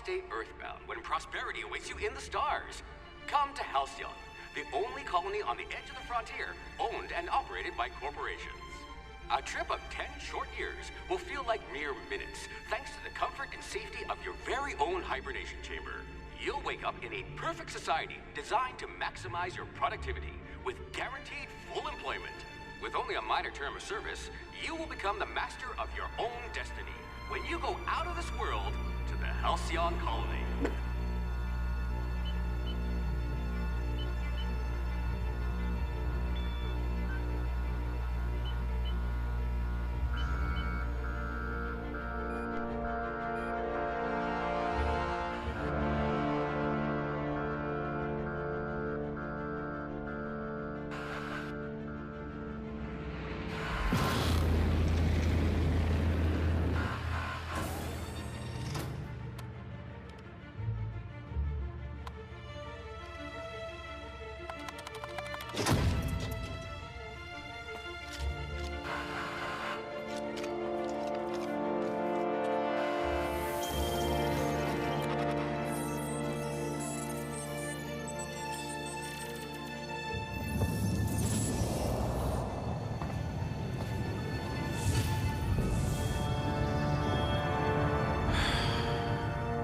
stay earthbound when prosperity awaits you in the stars? Come to Halcyon, the only colony on the edge of the frontier, owned and operated by corporations. A trip of 10 short years will feel like mere minutes, thanks to the comfort and safety of your very own hibernation chamber. You'll wake up in a perfect society designed to maximize your productivity with guaranteed full employment. With only a minor term of service, you will become the master of your own destiny when you go out of this world to the Halcyon colony.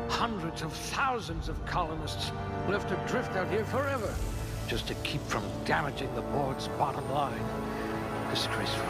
Hundreds of thousands of colonists will have to drift out here forever just to keep from damaging the board's bottom line. Disgraceful.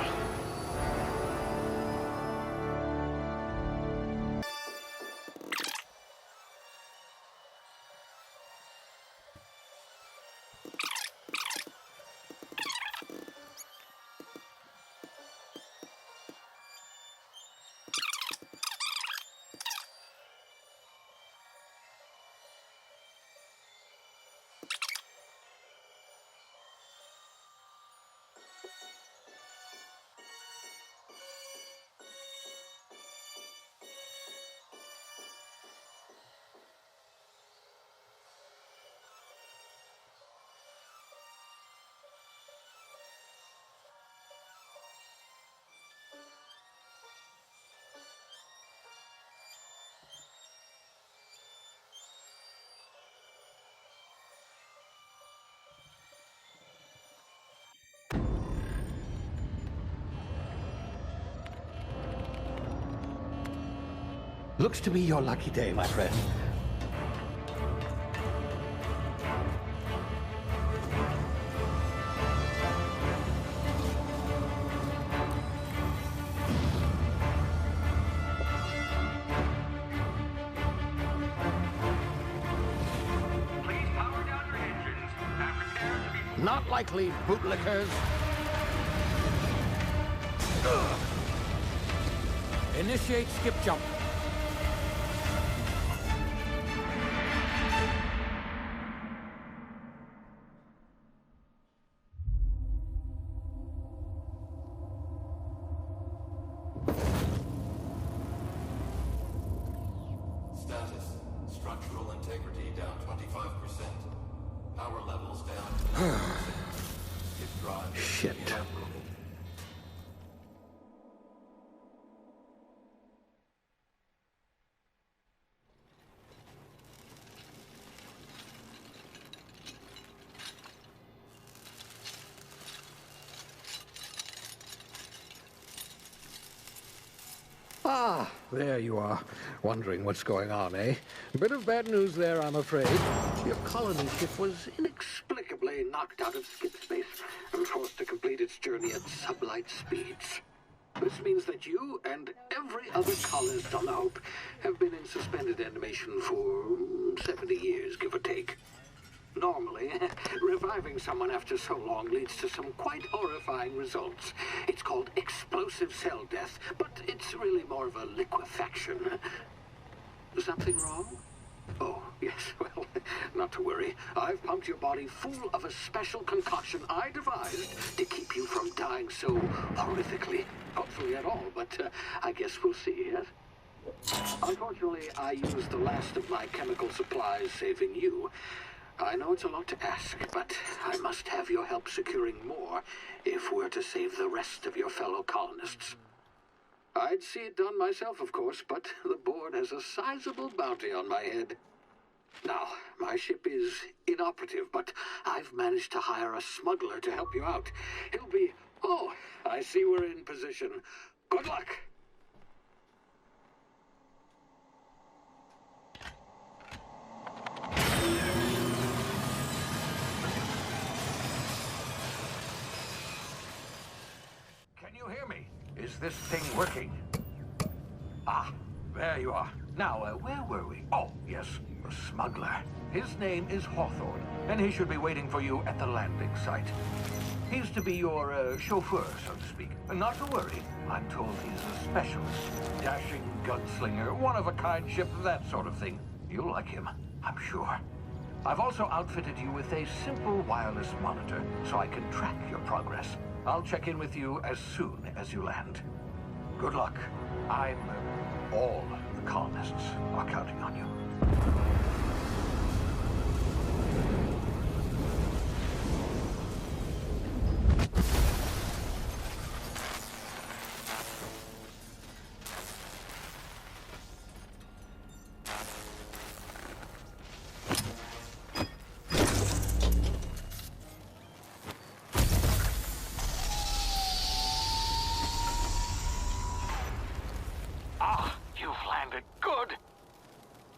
Looks to be your lucky day, my friend. Please power down your engines and prepare to be... Not likely, bootlickers. Initiate skip jump. Status. Structural integrity down 25%. Power levels down 10%. If drive is Shit. inoperable. Ah, there you are. Wondering what's going on, eh? Bit of bad news there, I'm afraid. Your colony ship was inexplicably knocked out of skip space and forced to complete its journey at sublight speeds. This means that you and every other colonist on the Hope have been in suspended animation for 70 years, give or take. Normally, reviving someone after so long leads to some quite horrifying results. It's called explosive cell death, but it's really more of a liquefaction. Something wrong? Oh, yes, well, not to worry. I've pumped your body full of a special concoction I devised to keep you from dying so horrifically. Hopefully at all, but I guess we'll see, yes? Unfortunately, I used the last of my chemical supplies saving you. I know it's a lot to ask, but I must have your help securing more if we're to save the rest of your fellow colonists. I'd see it done myself, of course, but the board has a sizable bounty on my head. Now, my ship is inoperative, but I've managed to hire a smuggler to help you out. He'll be... Oh, I see we're in position. Good luck! Can you hear me? Is this thing working? Ah, there you are. Now, where were we? Oh, yes, the smuggler. His name is Hawthorne, and he should be waiting for you at the landing site. He's to be your chauffeur, so to speak. Not to worry. I'm told he's a specialist. Dashing gunslinger, one-of-a-kind ship, that sort of thing. You'll like him, I'm sure. I've also outfitted you with a simple wireless monitor, so I can track your progress. I'll check in with you as soon as you land. Good luck. All the colonists are counting on you.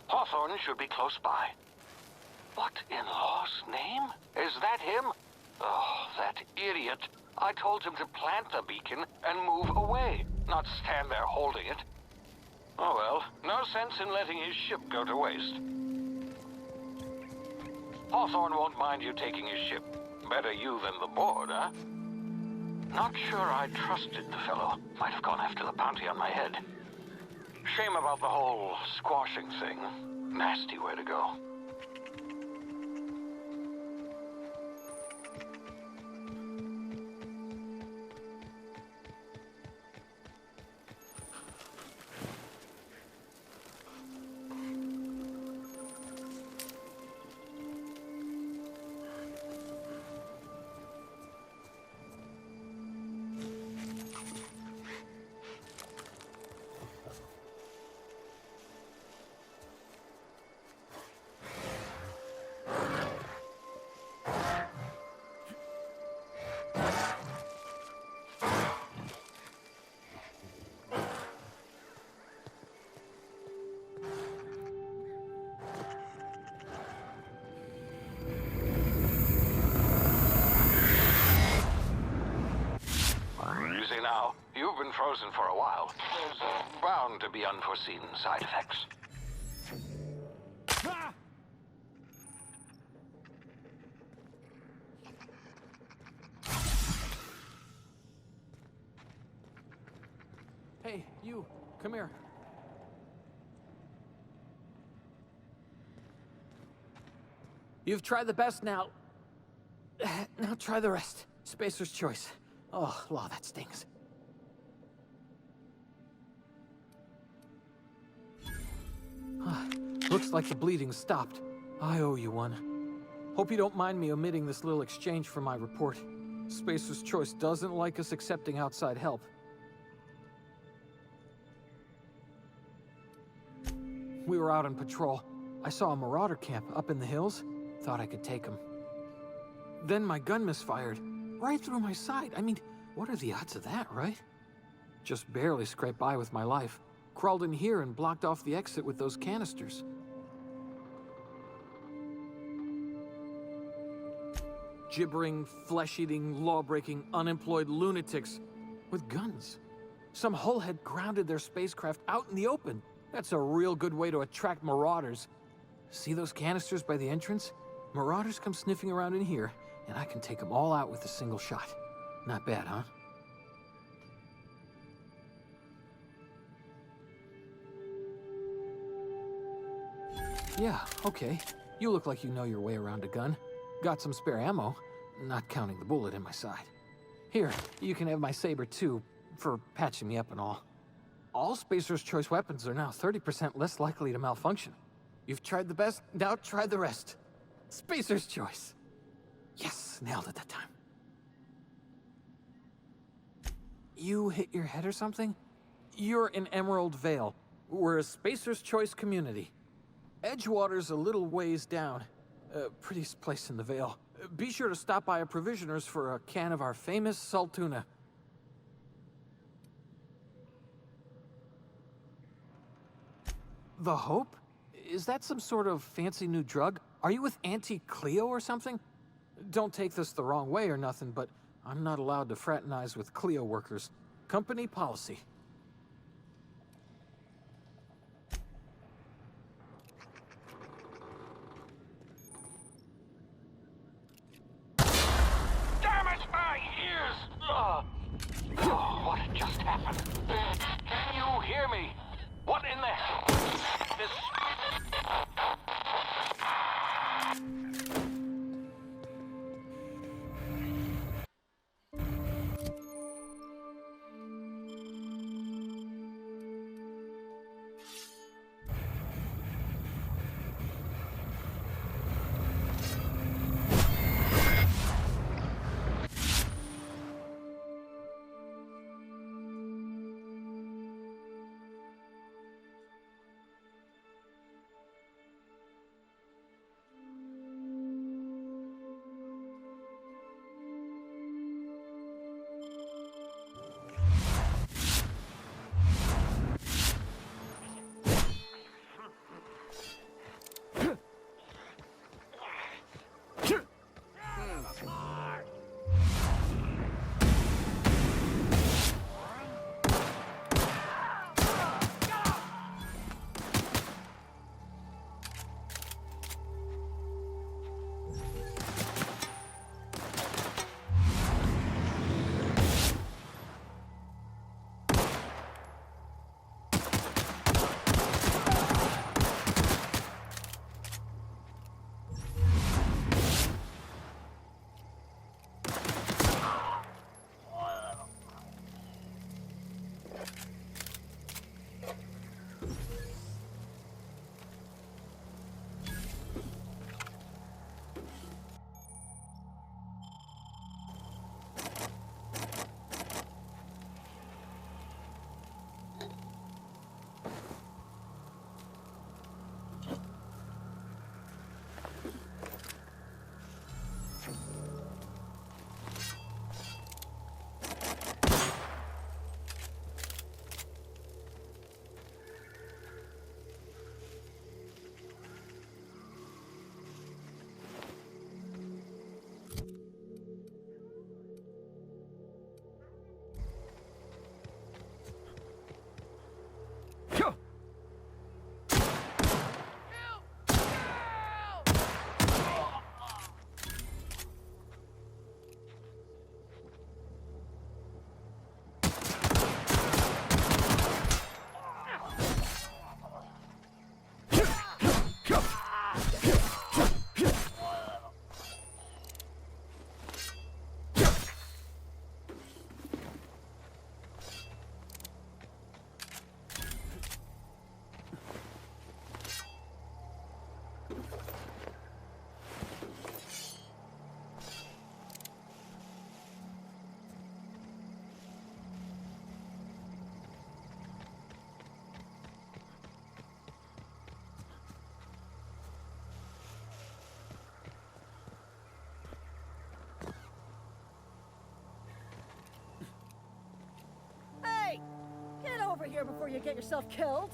Hawthorne should be close by. What in law's name? Is that him? Oh, that idiot. I told him to plant the beacon and move away, not stand there holding it. Oh well, no sense in letting his ship go to waste. Hawthorne won't mind you taking his ship. Better you than the board, huh? Not sure I trusted the fellow. Might have gone after the bounty on my head. Shame about the whole squashing thing. Nasty way to go. Now, you've been frozen for a while. There's bound to be unforeseen side effects. Ah! Hey, you, come here. You've tried the best now. Now try the rest. Spacer's choice. Oh, law, that stings. Looks like the bleeding stopped. I owe you one. Hope you don't mind me omitting this little exchange from my report. Spacer's Choice doesn't like us accepting outside help. We were out on patrol. I saw a marauder camp up in the hills. Thought I could take him. Then my gun misfired. Right through my side. I mean, what are the odds of that, right? Just barely scraped by with my life. Crawled in here and blocked off the exit with those canisters. Gibbering, flesh-eating, law-breaking, unemployed lunatics with guns. Some hullhead grounded their spacecraft out in the open. That's a real good way to attract marauders. See those canisters by the entrance? Marauders come sniffing around in here, and I can take them all out with a single shot. Not bad, huh? Yeah, okay. You look like you know your way around a gun. Got some spare ammo, not counting the bullet in my side. Here, you can have my saber too, for patching me up and all. All Spacer's Choice weapons are now 30% less likely to malfunction. You've tried the best, now try the rest. Spacer's Choice. Yes, nailed it that time. You hit your head or something? You're in Emerald Vale. We're a Spacer's Choice community. Edgewater's a little ways down. Prettiest place in the Vale. Be sure to stop by a provisioner's for a can of our famous Saltuna. The Hope? Is that some sort of fancy new drug? Are you with Auntie Cleo or something? Don't take this the wrong way or nothing, but I'm not allowed to fraternize with Cleo workers. Company policy. Damn it, my ears! Oh, what just happened? Can you hear me? What in the hell? This... Over here before you get yourself killed.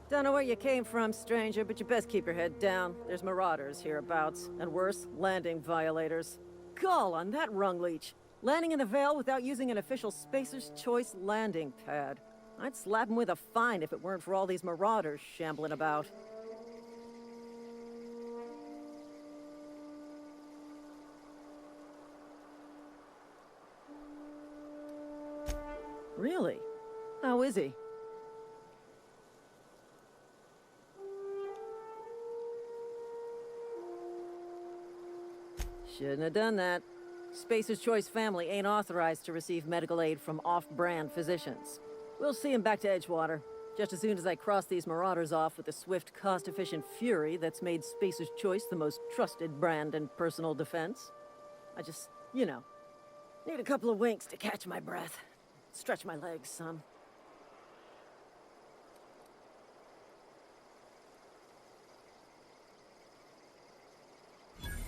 Don't know where you came from, stranger, but you best keep your head down. There's marauders hereabouts, and worse, landing violators. Gall on that rung leech. Landing in the Vale without using an official Spacer's Choice landing pad. I'd slap him with a fine if it weren't for all these marauders shambling about. Really? How is he? Shouldn't have done that. Spacer's Choice family ain't authorized to receive medical aid from off-brand physicians. We'll see him back to Edgewater, just as soon as I cross these marauders off with the swift, cost-efficient fury that's made Spacer's Choice the most trusted brand in personal defense. I just, you know, Need a couple of winks to catch my breath. Stretch my legs some.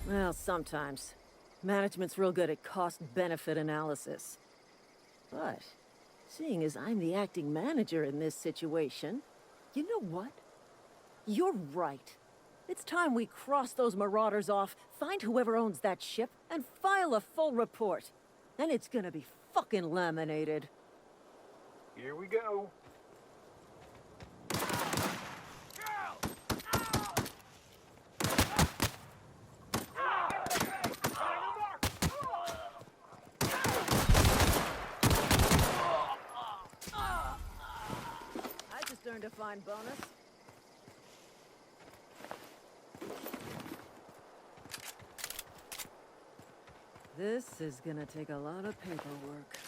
Well, sometimes. Management's real good at cost-benefit analysis. But, seeing as I'm the acting manager in this situation, you know what? You're right. It's time we cross those marauders off, find whoever owns that ship, and file a full report. Then it's gonna be fucking laminated. Here we go. I just earned a fine bonus. This is gonna take a lot of paperwork.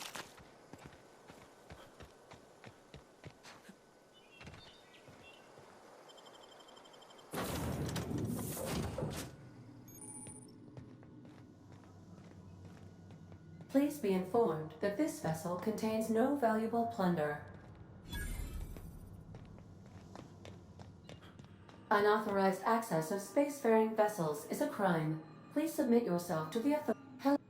Please be informed that this vessel contains no valuable plunder. Unauthorized access of spacefaring vessels is a crime. Please submit yourself to the authorities.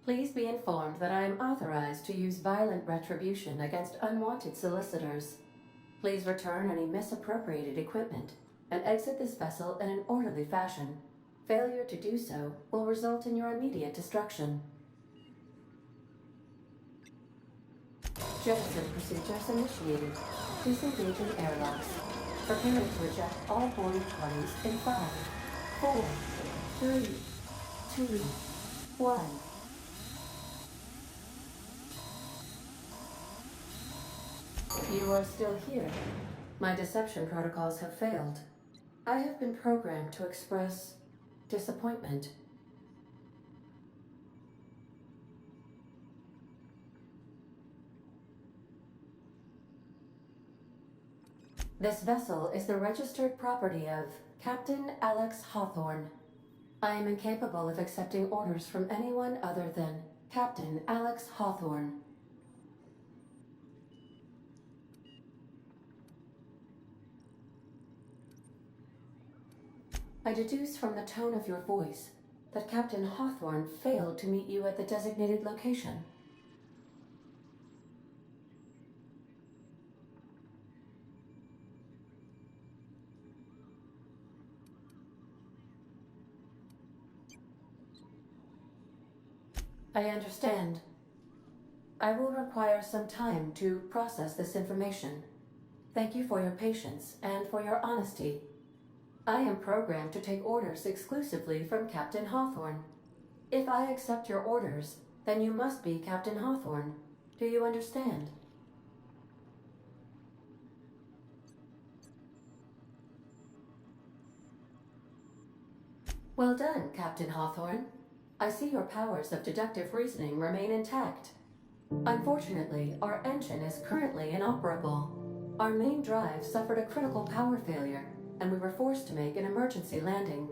Please be informed that I am authorized to use violent retribution against unwanted solicitors. Please return any misappropriated equipment and exit this vessel in an orderly fashion. Failure to do so will result in your immediate destruction. Jettison procedures initiated. Disengaging airlocks. Preparing to eject all boarding parties in 5, 4, 3, 2, 1. You are still here. My deception protocols have failed. I have been programmed to express disappointment. This vessel is the registered property of Captain Alex Hawthorne. I am incapable of accepting orders from anyone other than Captain Alex Hawthorne. I deduce from the tone of your voice that Captain Hawthorne failed to meet you at the designated location. I understand. I will require some time to process this information. Thank you for your patience and for your honesty. I am programmed to take orders exclusively from Captain Hawthorne. If I accept your orders, then you must be Captain Hawthorne. Do you understand? Well done, Captain Hawthorne. I see your powers of deductive reasoning remain intact. Unfortunately, our engine is currently inoperable. Our main drive suffered a critical power failure, and we were forced to make an emergency landing.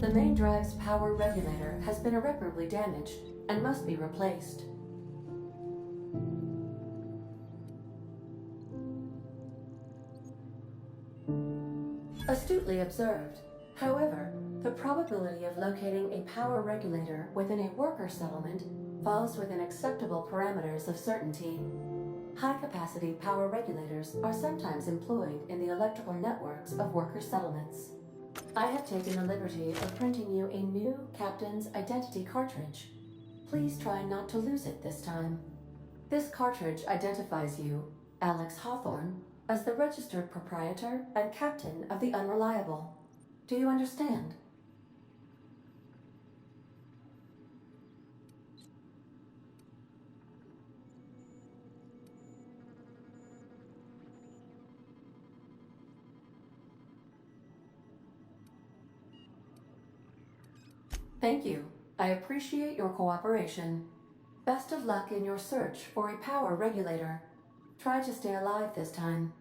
The main drive's power regulator has been irreparably damaged and must be replaced. Astutely observed. However, the probability of locating a power regulator within a worker settlement falls within acceptable parameters of certainty. High-capacity power regulators are sometimes employed in the electrical networks of worker settlements. I have taken the liberty of printing you a new captain's identity cartridge. Please try not to lose it this time. This cartridge identifies you, Alex Hawthorne, as the registered proprietor and captain of the Unreliable. Do you understand? Thank you. I appreciate your cooperation. Best of luck in your search for a power regulator. Try to stay alive this time.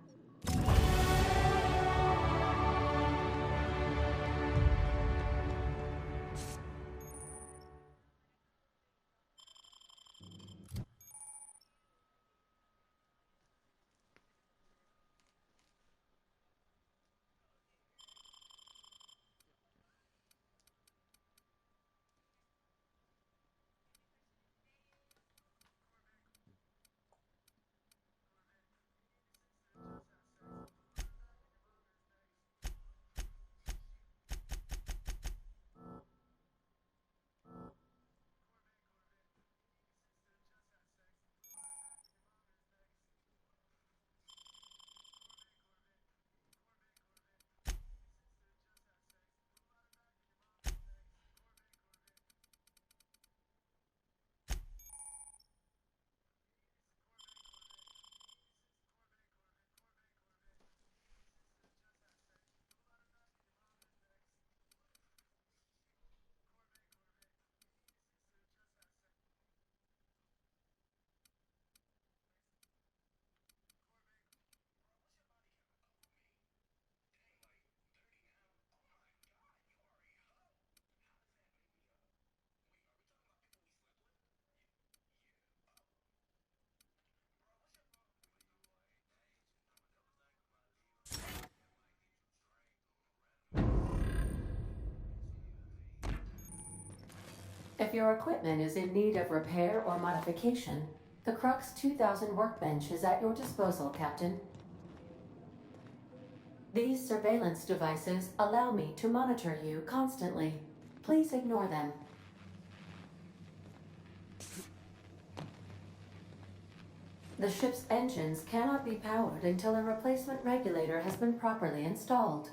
If your equipment is in need of repair or modification, the Crux 2000 workbench is at your disposal, Captain. These surveillance devices allow me to monitor you constantly. Please ignore them. The ship's engines cannot be powered until a replacement regulator has been properly installed.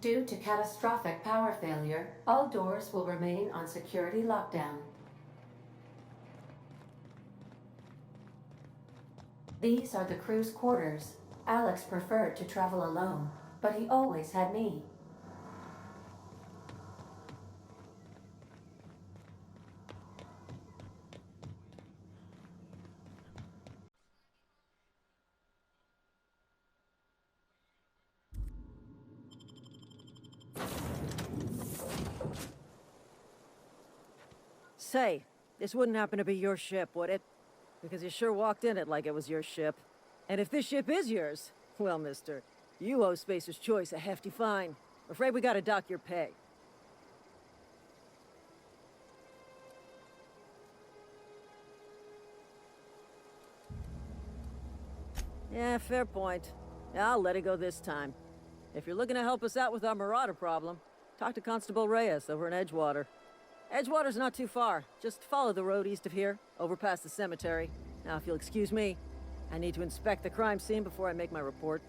Due to catastrophic power failure, all doors will remain on security lockdown. These are the crew's quarters. Alex preferred to travel alone, but he always had me. Say, this wouldn't happen to be your ship, would it? Because you sure walked in it like it was your ship. And if this ship is yours, well, mister, you owe Spacer's Choice a hefty fine. Afraid we gotta dock your pay. Yeah, fair point. I'll let it go this time. If you're looking to help us out with our Marauder problem, talk to Constable Reyes over in Edgewater. Edgewater's not too far. Just follow the road east of here, over past the cemetery. Now, if you'll excuse me, I need to inspect the crime scene before I make my report.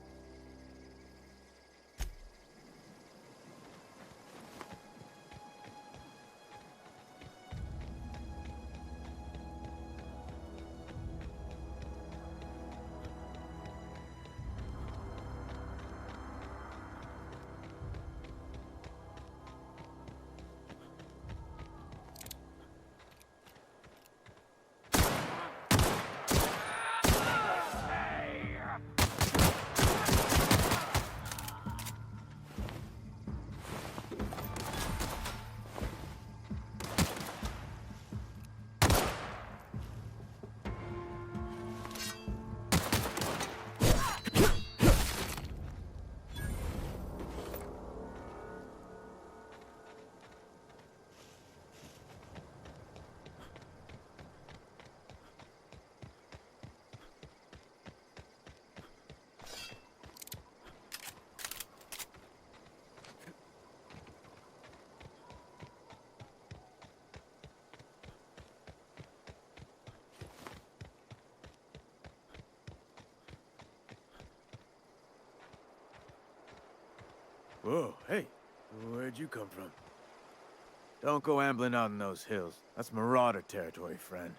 Whoa, hey, where'd you come from? Don't go ambling out in those hills. That's Marauder territory, friend.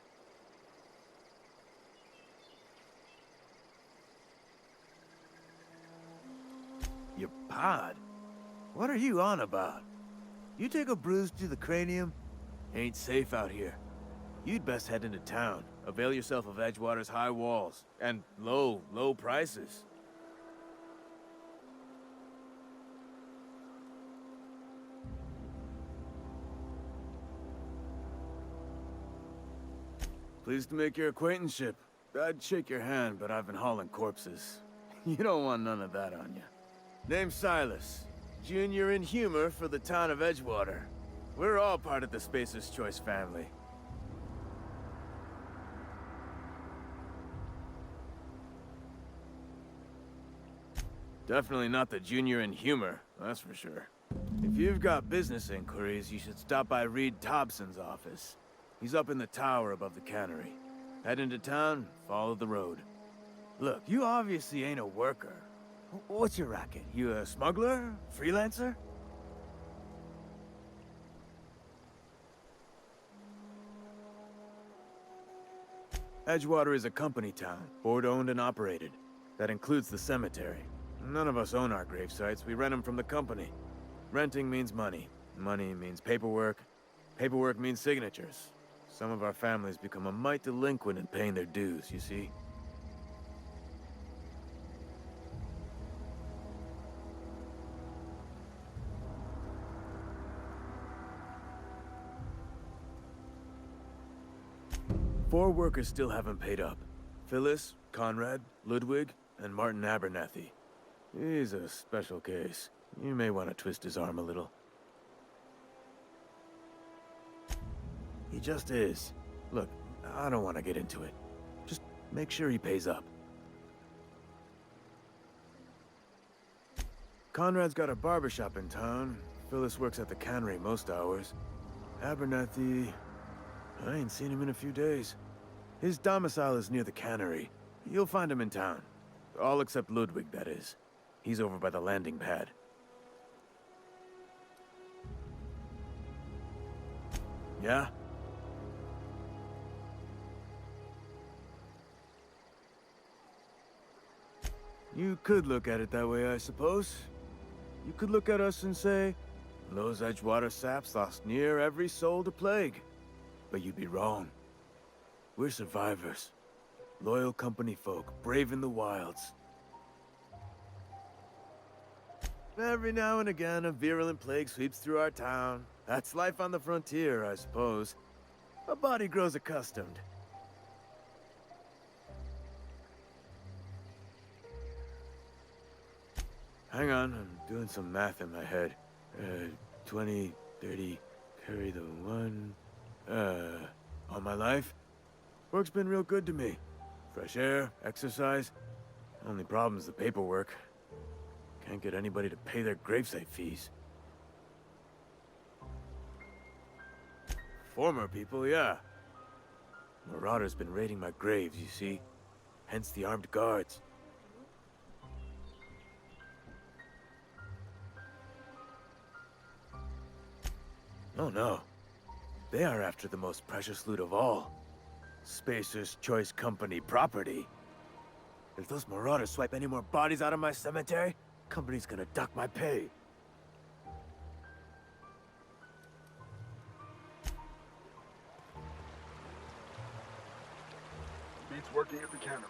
Your pod? What are you on about? You take a bruise to the cranium? Ain't safe out here. You'd best head into town. Avail yourself of Edgewater's high walls. And low prices. Pleased to make your acquaintanceship. I'd shake your hand, but I've been hauling corpses. You don't want none of that on you. Name's Silas. Junior in humor for the town of Edgewater. We're all part of the Spacer's Choice family. Definitely not the junior in humor, that's for sure. If you've got business inquiries, you should stop by Reed Thompson's office. He's up in the tower above the cannery. Head into town, follow the road. Look, you obviously ain't a worker. What's your racket? You a smuggler? Freelancer? Edgewater is a company town, board-owned and operated. That includes the cemetery. None of us own our grave sites, we rent them from the company. Renting means money. Money means paperwork. Paperwork means signatures. Some of our families become a mite delinquent in paying their dues, you see? Four workers still haven't paid up. Phyllis, Conrad, Ludwig, and Martin Abernathy. He's a special case. You may want to twist his arm a little. He just is. Look, I don't want to get into it. Just make sure he pays up. Conrad's got a barbershop in town. Phyllis works at the cannery most hours. Abernathy... I ain't seen him in a few days. His domicile is near the cannery. You'll find him in town. All except Ludwig, that is. He's over by the landing pad. Yeah? You could look at it that way, I suppose. You could look at us and say, those Edgewater saps lost near every soul to plague. But you'd be wrong. We're survivors. Loyal company folk, brave in the wilds. Every now and again, a virulent plague sweeps through our town. That's life on the frontier, I suppose. A body grows accustomed. Hang on, I'm doing some math in my head. 20, 30, carry the 1... all my life? Work's been real good to me. Fresh air, exercise. Only problem's the paperwork. Can't get anybody to pay their gravesite fees. Former people, yeah. Marauders been raiding my graves, you see. Hence the armed guards. Oh no. They are after the most precious loot of all. Spacer's Choice Company property. If those marauders swipe any more bodies out of my cemetery, company's gonna duck my pay. Beats working at the cannery.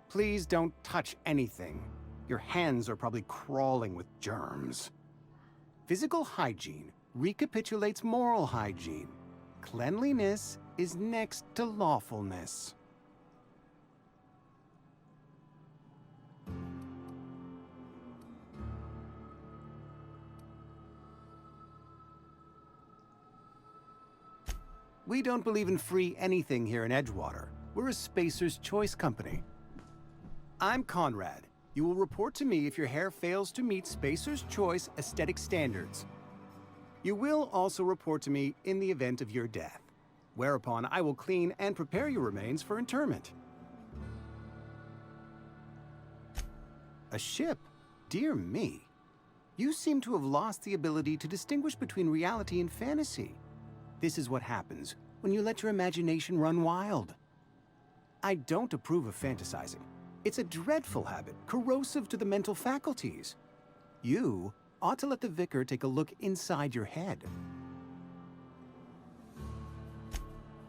Please don't touch anything. Your hands are probably crawling with germs. Physical hygiene recapitulates moral hygiene. Cleanliness is next to lawfulness. We don't believe in free anything here in Edgewater. We're a Spacer's Choice company. I'm Conrad. You will report to me if your hair fails to meet Spacer's Choice aesthetic standards. You will also report to me in the event of your death, whereupon I will clean and prepare your remains for interment. A ship? Dear me. You seem to have lost the ability to distinguish between reality and fantasy. This is what happens when you let your imagination run wild. I don't approve of fantasizing. It's a dreadful habit, corrosive to the mental faculties. You ought to let the Vicar take a look inside your head.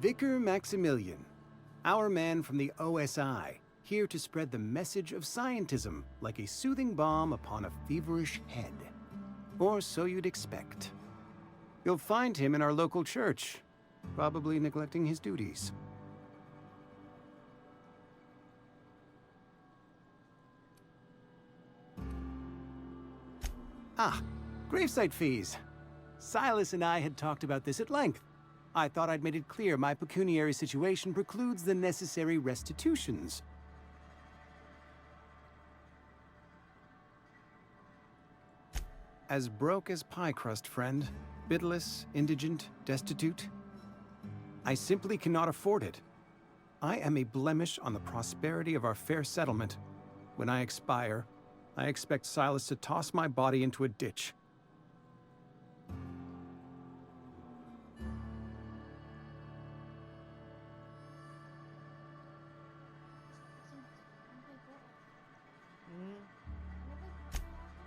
Vicar Maximilian, our man from the OSI, here to spread the message of scientism like a soothing balm upon a feverish head. Or so you'd expect. You'll find him in our local church, probably neglecting his duties. Ah, gravesite fees. Silas and I had talked about this at length. I thought I'd made it clear my pecuniary situation precludes the necessary restitutions. As broke as pie crust, friend. Bidless, indigent, destitute. I simply cannot afford it. I am a blemish on the prosperity of our fair settlement. When I expire, I expect Silas to toss my body into a ditch.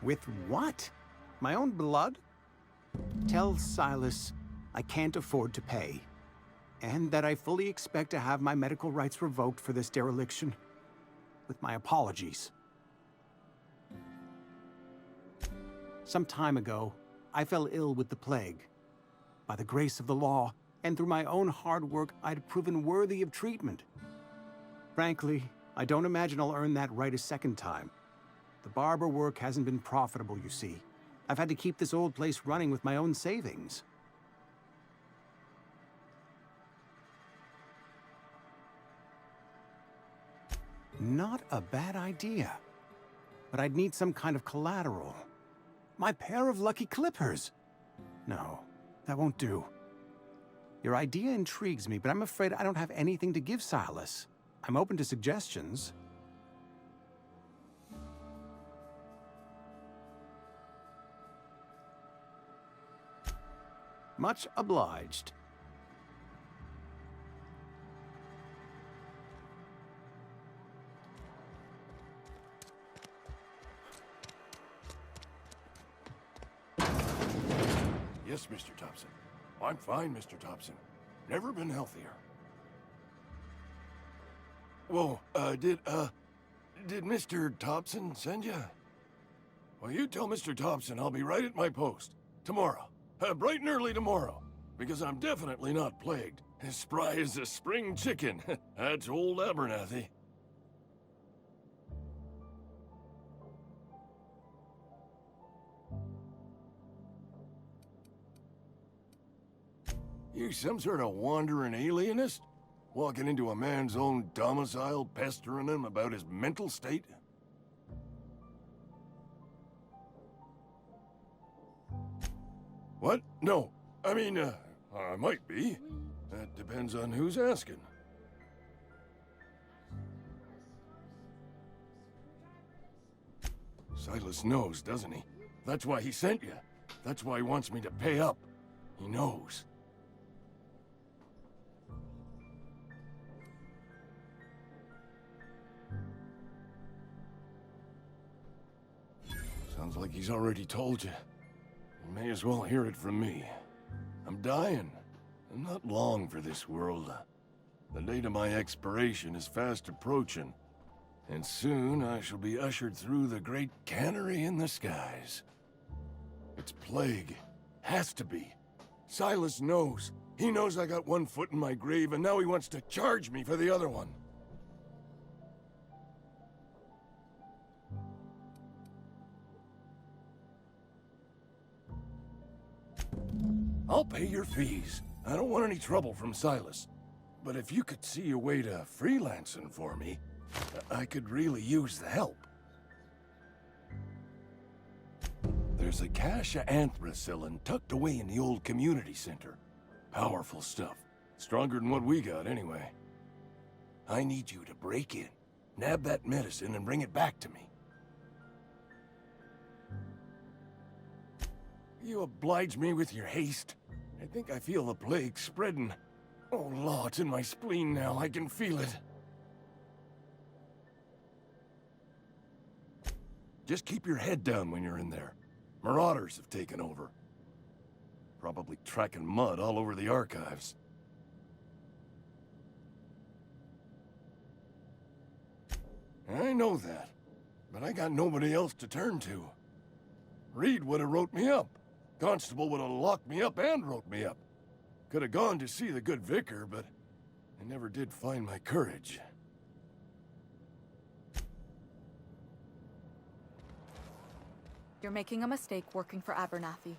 With what? My own blood? Tell Silas I can't afford to pay, and that I fully expect to have my medical rights revoked for this dereliction. With my apologies. Some time ago, I fell ill with the plague. By the grace of the law, and through my own hard work, I'd proven worthy of treatment. Frankly, I don't imagine I'll earn that right a second time. The barber work hasn't been profitable, you see. I've had to keep this old place running with my own savings. Not a bad idea. But I'd need some kind of collateral. My pair of lucky clippers! No, that won't do. Your idea intrigues me, but I'm afraid I don't have anything to give Silas. I'm open to suggestions. Much obliged. Yes, Mr. Thompson. I'm fine, Mr. Thompson. Never been healthier. Whoa, did Mr. Thompson send you? Well, you tell Mr. Thompson I'll be right at my post. Tomorrow. Bright and early tomorrow. Because I'm definitely not plagued. As spry as a spring chicken. That's old Abernathy. You some sort of wandering alienist? Walking into a man's own domicile, pestering him about his mental state? What? No. I mean, I might be. That depends on who's asking. Silas knows, doesn't he? That's why he sent you. That's why he wants me to pay up. He knows. Sounds like he's already told you. You may as well hear it from me. I'm dying. I'm not long for this world. The date of my expiration is fast approaching. And soon I shall be ushered through the great cannery in the skies. It's plague. Has to be. Silas knows. He knows I got one foot in my grave, and now he wants to charge me for the other one. I'll pay your fees. I don't want any trouble from Silas. But if you could see a way to freelancing for me, I could really use the help. There's a cache of anthracillin tucked away in the old community center. Powerful stuff. Stronger than what we got, anyway. I need you to break in, nab that medicine, and bring it back to me. You oblige me with your haste. I think I feel the plague spreading. Oh, Law, it's in my spleen now. I can feel it. Just keep your head down when you're in there. Marauders have taken over. Probably tracking mud all over the archives. I know that, but I got nobody else to turn to. Reed would have wrote me up. Constable would have locked me up and wrote me up. Could have gone to see the good vicar, but I never did find my courage. You're making a mistake working for Abernathy.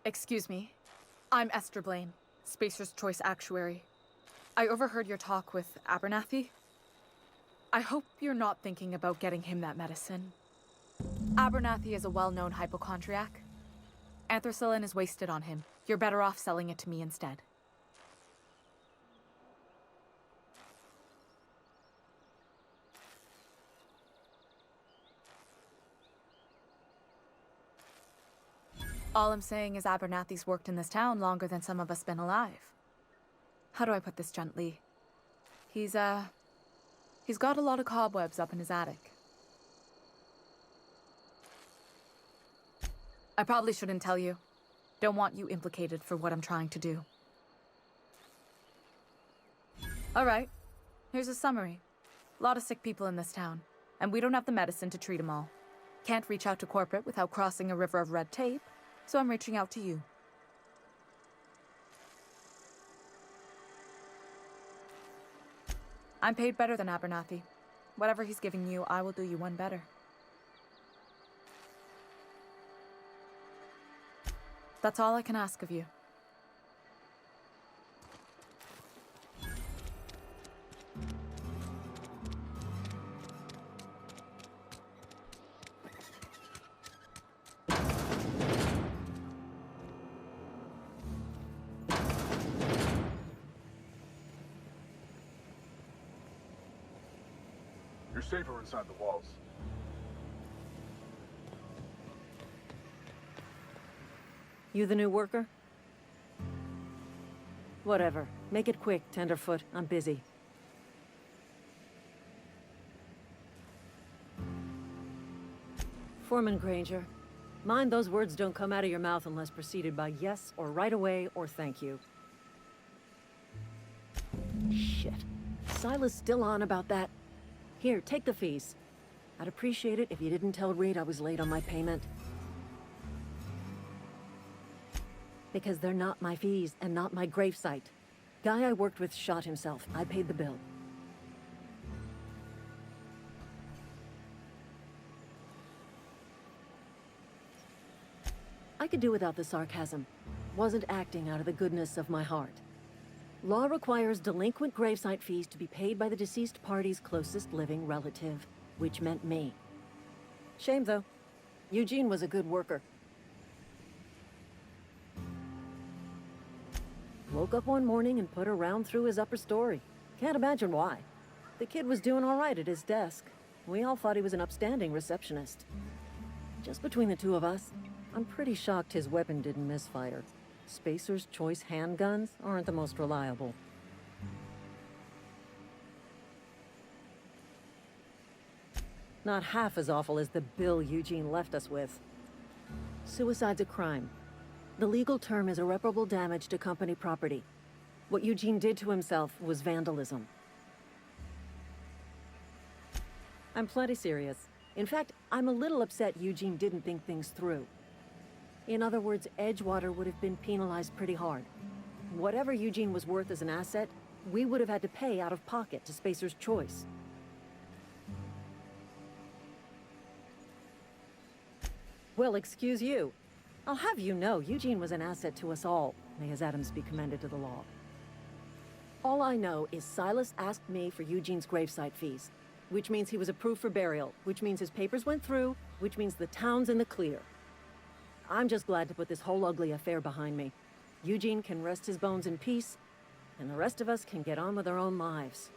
Excuse me. I'm Esther Blaine, Spacer's Choice Actuary. I overheard your talk with Abernathy. I hope you're not thinking about getting him that medicine. Abernathy is a well-known hypochondriac. Anthracillin is wasted on him. You're better off selling it to me instead. All I'm saying is Abernathy's worked in this town longer than some of us been alive. How do I put this gently? He's got a lot of cobwebs up in his attic. I probably shouldn't tell you. Don't want you implicated for what I'm trying to do. All right, here's a summary. A lot of sick people in this town, and we don't have the medicine to treat them all. Can't reach out to corporate without crossing a river of red tape, so I'm reaching out to you. I'm paid better than Abernathy. Whatever he's giving you, I will do you one better. That's all I can ask of you. You're safer inside the walls. You the new worker? Whatever. Make it quick, Tenderfoot. I'm busy. Foreman Granger. Mind those words don't come out of your mouth unless preceded by yes, or right away, or thank you. Shit. Silas still on about that. Here, take the fees. I'd appreciate it if you didn't tell Reed I was late on my payment. Because they're not my fees, and not my gravesite. Guy I worked with shot himself. I paid the bill. I could do without the sarcasm. Wasn't acting out of the goodness of my heart. Law requires delinquent gravesite fees to be paid by the deceased party's closest living relative, which meant me. Shame, though. Eugene was a good worker. Woke up one morning and put a round through his upper story. Can't imagine why. The kid was doing all right at his desk. We all thought he was an upstanding receptionist. Just between the two of us, I'm pretty shocked his weapon didn't misfire. Spacer's Choice handguns aren't the most reliable. Not half as awful as the bill Eugene left us with. Suicide's a crime. The legal term is irreparable damage to company property. What Eugene did to himself was vandalism. I'm plenty serious. In fact, I'm a little upset Eugene didn't think things through. In other words, Edgewater would have been penalized pretty hard. Whatever Eugene was worth as an asset, we would have had to pay out of pocket to Spacer's Choice. Well, excuse you. I'll have you know, Eugene was an asset to us all. May his atoms be commended to the law. All I know is Silas asked me for Eugene's gravesite fees, which means he was approved for burial, which means his papers went through, which means the town's in the clear. I'm just glad to put this whole ugly affair behind me. Eugene can rest his bones in peace, and the rest of us can get on with our own lives.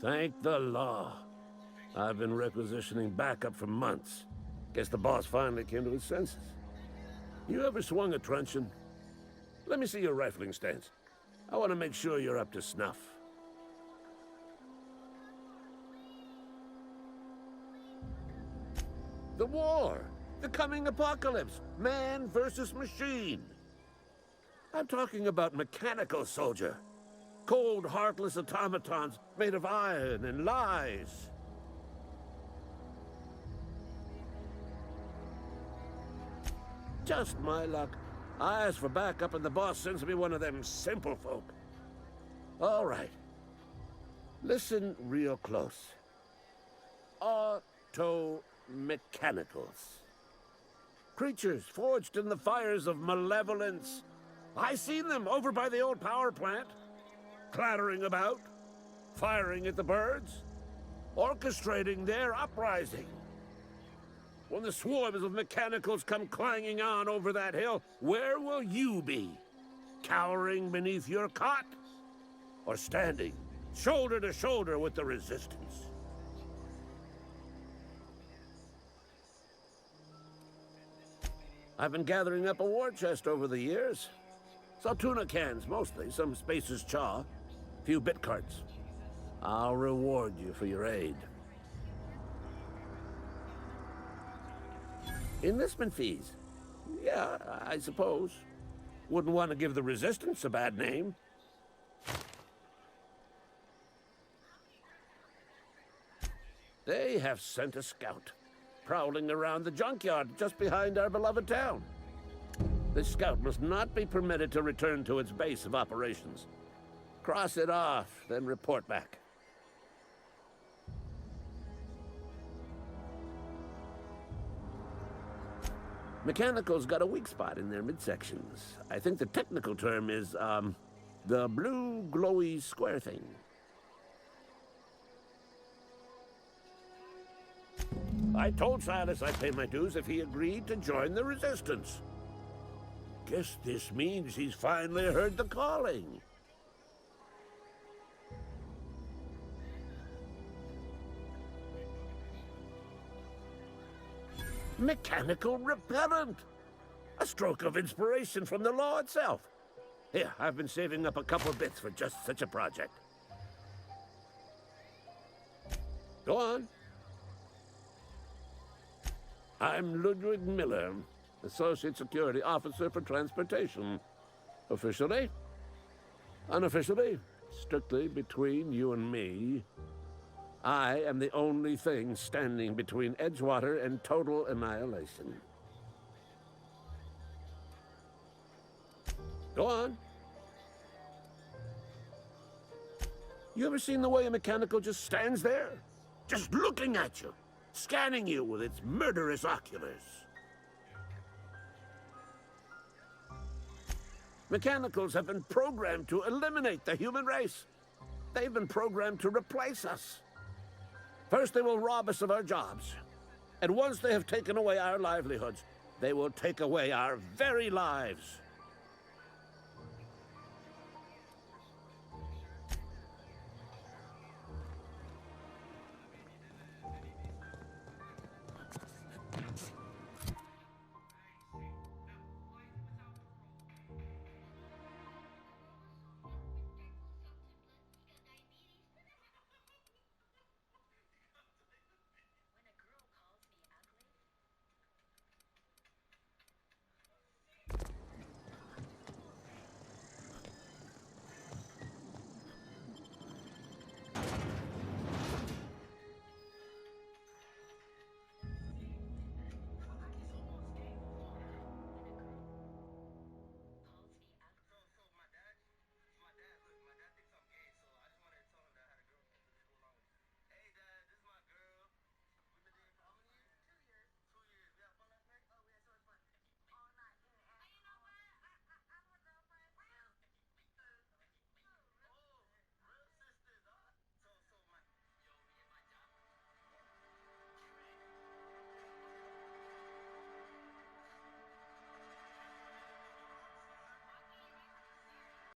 Thank the law. I've been requisitioning backup for months. Guess the boss finally came to his senses. You ever swung a truncheon? Let me see your rifling stance. I want to make sure you're up to snuff. The war! The coming apocalypse! Man versus machine! I'm talking about mechanical soldier. Cold, heartless automatons made of iron and lies. Just my luck. I ask for backup and the boss sends me one of them simple folk. All right. Listen real close. Auto-mechanicals. Creatures forged in the fires of malevolence. I seen them over by the old power plant. Clattering about, firing at the birds, orchestrating their uprising. When the swarms of mechanicals come clanging on over that hill, where will you be? Cowering beneath your cot? Or standing, shoulder to shoulder with the resistance? I've been gathering up a war chest over the years. Saltuna cans, mostly, some Spacer's Chaw. Few bit cards. I'll reward you for your aid. Enlistment fees. Yeah, I suppose. Wouldn't want to give the Resistance a bad name. They have sent a scout, prowling around the junkyard just behind our beloved town. This scout must not be permitted to return to its base of operations. Cross it off, then report back. Mechanicals got a weak spot in their midsections. I think the technical term is, the blue glowy square thing. I told Silas I'd pay my dues if he agreed to join the Resistance. Guess this means he's finally heard the calling. Mechanical repellent! A stroke of inspiration from the law itself. Here, I've been saving up a couple bits for just such a project. Go on. I'm Ludwig Miller, Associate Security Officer for Transportation. Officially, unofficially, strictly between you and me, I am the only thing standing between Edgewater and total annihilation. Go on. You ever seen the way a mechanical just stands there? Just looking at you, scanning you with its murderous oculars. Mechanicals have been programmed to eliminate the human race. They've been programmed to replace us. First, they will rob us of our jobs. And once they have taken away our livelihoods, they will take away our very lives.